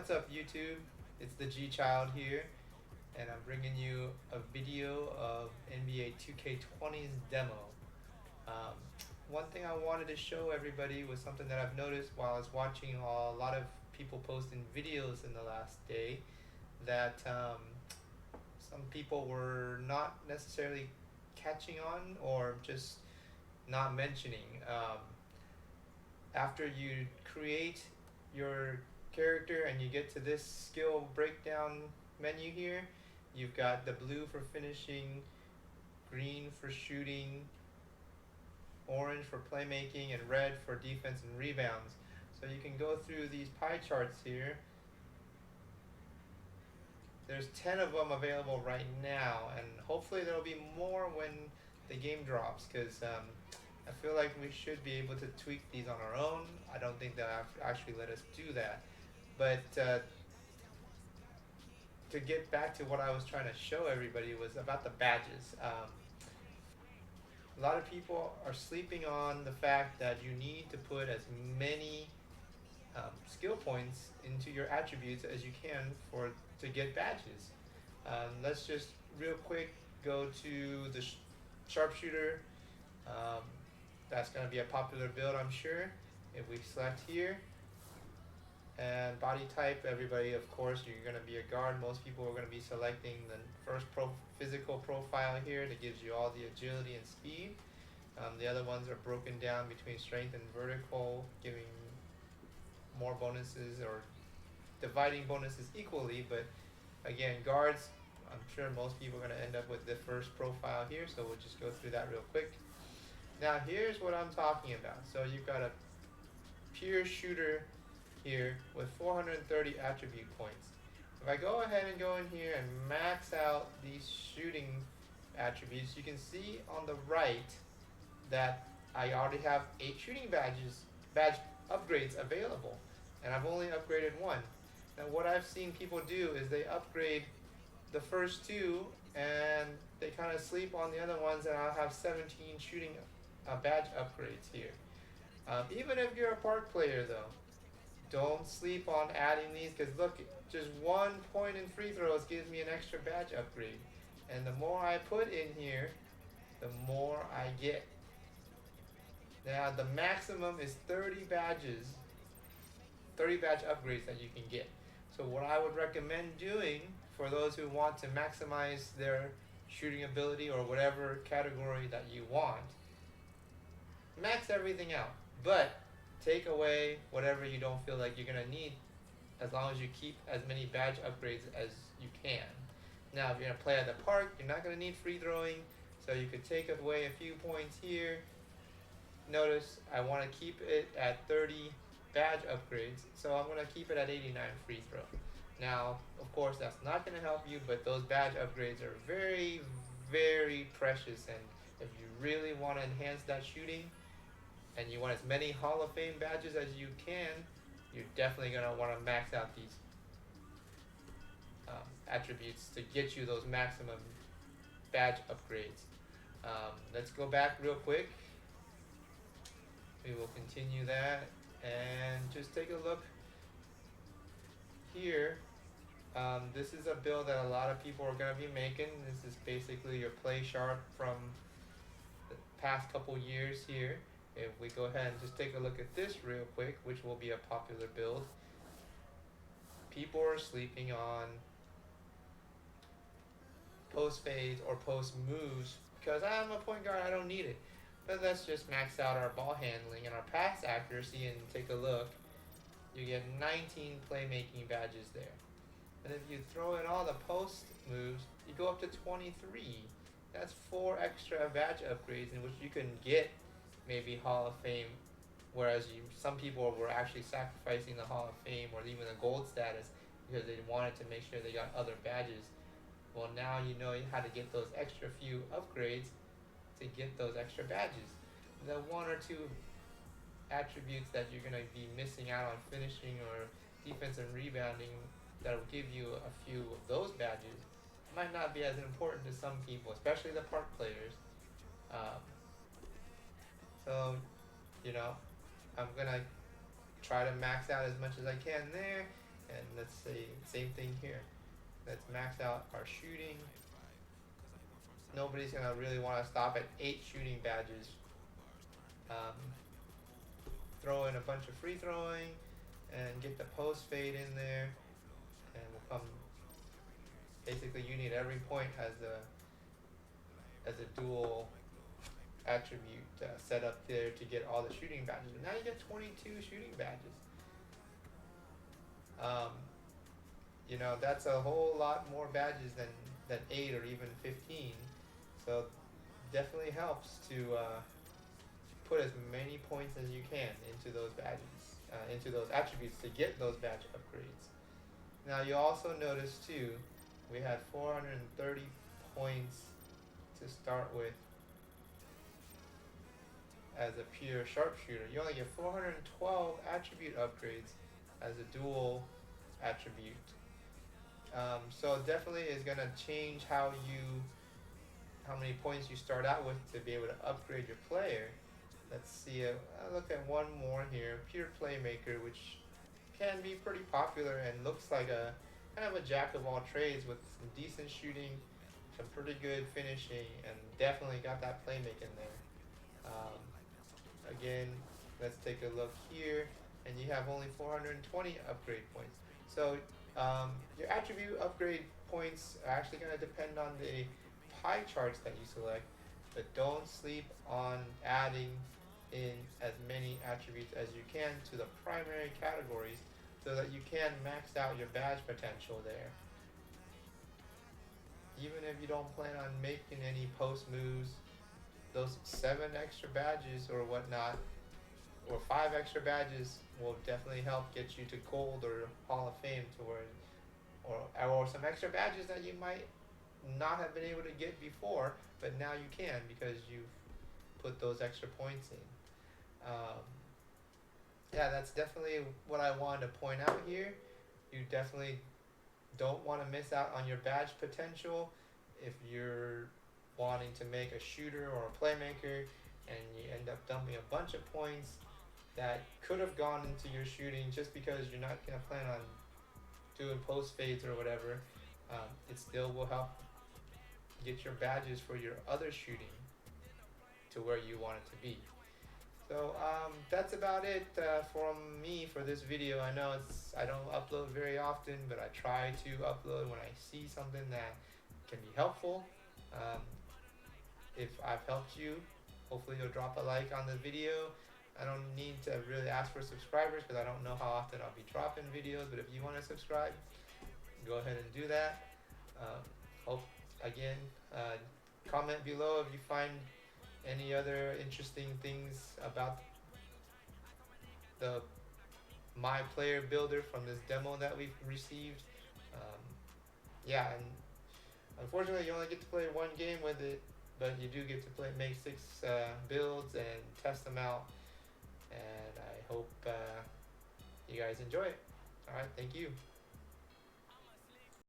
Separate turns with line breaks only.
What's up YouTube? It's the G Child here, and I'm bringing you a video of NBA 2K20's demo. Um, One thing I wanted to show everybody was something that I've noticed while I was watching a lot of people posting videos in the last day, that some people were not necessarily catching on or just not mentioning. After you create your character and you get to this skill breakdown menu here, you've got the blue for finishing, green for shooting, orange for playmaking, and red for defense and rebounds. So you can go through these pie charts here. There's 10 of them available right now, and hopefully there'll be more when the game drops, because I feel like we should be able to tweak these on our own. I don't think they'll actually let us do that. But to get back to what I was trying to show everybody was about the badges. A lot of people are sleeping on the fact that you need to put as many skill points into your attributes as you can to get badges. Let's just real quick go to the sharpshooter. Um, that's going to be a popular build, I'm sure. If we select here, and body type, everybody, of course, you're going to be a guard. Most people are going to be selecting the first physical profile here that gives you all the agility and speed. The other ones are broken down between strength and vertical, giving more bonuses or dividing bonuses equally. But again, guards, I'm sure most people are going to end up with the first profile here, so we'll just go through that real quick. Now here's what I'm talking about. So you've got a pure shooter here with 430 attribute points. If I go ahead and go in here and max out these shooting attributes, you can see on the right that I already have 8 shooting badge upgrades available, and I've only upgraded 1. Now what I've seen people do is they upgrade the first 2 and they kind of sleep on the other ones, and I'll have 17 shooting badge upgrades here. Even if you're a park player though, don't sleep on adding these, because look, just 1 point in free throws gives me an extra badge upgrade. And the more I put in here, the more I get. Now the maximum is 30 badges, 30 badge upgrades that you can get. So what I would recommend doing for those who want to maximize their shooting ability or whatever category that you want, max everything out, but take away whatever you don't feel like you're going to need, as long as you keep as many badge upgrades as you can. Now if you're going to play at the park, you're not going to need free throwing, so you could take away a few points here. Notice I want to keep it at 30 badge upgrades, so I'm going to keep it at 89 free throw. Now of course that's not going to help you, but those badge upgrades are very, very precious, and if you really want to enhance that shooting and you want as many Hall of Fame badges as you can, you're definitely going to want to max out these attributes to get you those maximum badge upgrades. Let's go back real quick. We will continue that and just take a look here. This is a build that a lot of people are going to be making. This is basically your play sharp from the past couple years here. If we go ahead and just take a look at this real quick, which will be a popular build, people are sleeping on post fades or post moves because I'm a point guard, I don't need it. But let's just max out our ball handling and our pass accuracy and take a look. You get 19 playmaking badges there. And if you throw in all the post moves, you go up to 23. That's 4 extra badge upgrades in which you can get maybe Hall of Fame, whereas some people were actually sacrificing the Hall of Fame or even the gold status because they wanted to make sure they got other badges. Well, now you know how to get those extra few upgrades to get those extra badges. The 1 or 2 attributes that you're going to be missing out on finishing or defense and rebounding that will give you a few of those badges might not be as important to some people, especially the park players. So, you know, I'm going to try to max out as much as I can there. And let's say same thing here. Let's max out our shooting. Nobody's gonna really want to stop at 8 shooting badges. Um, throw in a bunch of free throwing and get the post fade in there, and we'll come. Basically, you need every point as a dual attribute set up there to get all the shooting badges. Now you get 22 shooting badges. Um, that's a whole lot more badges than 8 or even 15. So definitely helps to put as many points as you can into those badges, into those attributes to get those badge upgrades. Now you also notice too, we had 430 points to start with as a pure sharpshooter. You only get 412 attribute upgrades as a dual attribute. So definitely is going to change how many points you start out with to be able to upgrade your player. Let's see, I'll look at one more here, pure playmaker, which can be pretty popular and looks like a kind of a jack of all trades with some decent shooting, some pretty good finishing, and definitely got that playmaking there. Again, let's take a look here, and you have only 420 upgrade points. So your attribute upgrade points are actually going to depend on the pie charts that you select, but don't sleep on adding in as many attributes as you can to the primary categories so that you can max out your badge potential there. Even if you don't plan on making any post moves, those 7 extra badges or whatnot, or 5 extra badges will definitely help get you to gold or Hall of Fame to where, or some extra badges that you might not have been able to get before, but now you can because you've put those extra points in. Yeah, that's definitely what I wanted to point out here. You definitely don't want to miss out on your badge potential if you're wanting to make a shooter or a playmaker and you end up dumping a bunch of points that could have gone into your shooting just because you're not going to plan on doing post fades or whatever. It still will help get your badges for your other shooting to where you want it to be. So that's about it from me for this video. I know I don't upload very often, but I try to upload when I see something that can be helpful. If I've helped you, hopefully you'll drop a like on the video. I don't need to really ask for subscribers because I don't know how often I'll be dropping videos, but if you want to subscribe, go ahead and do that. Hope again, comment below if you find any other interesting things about the My Player builder from this demo that we've received. Yeah, and unfortunately you only get to play one game with it, but you do get to make 6 builds and test them out, and I hope you guys enjoy it. Alright, thank you.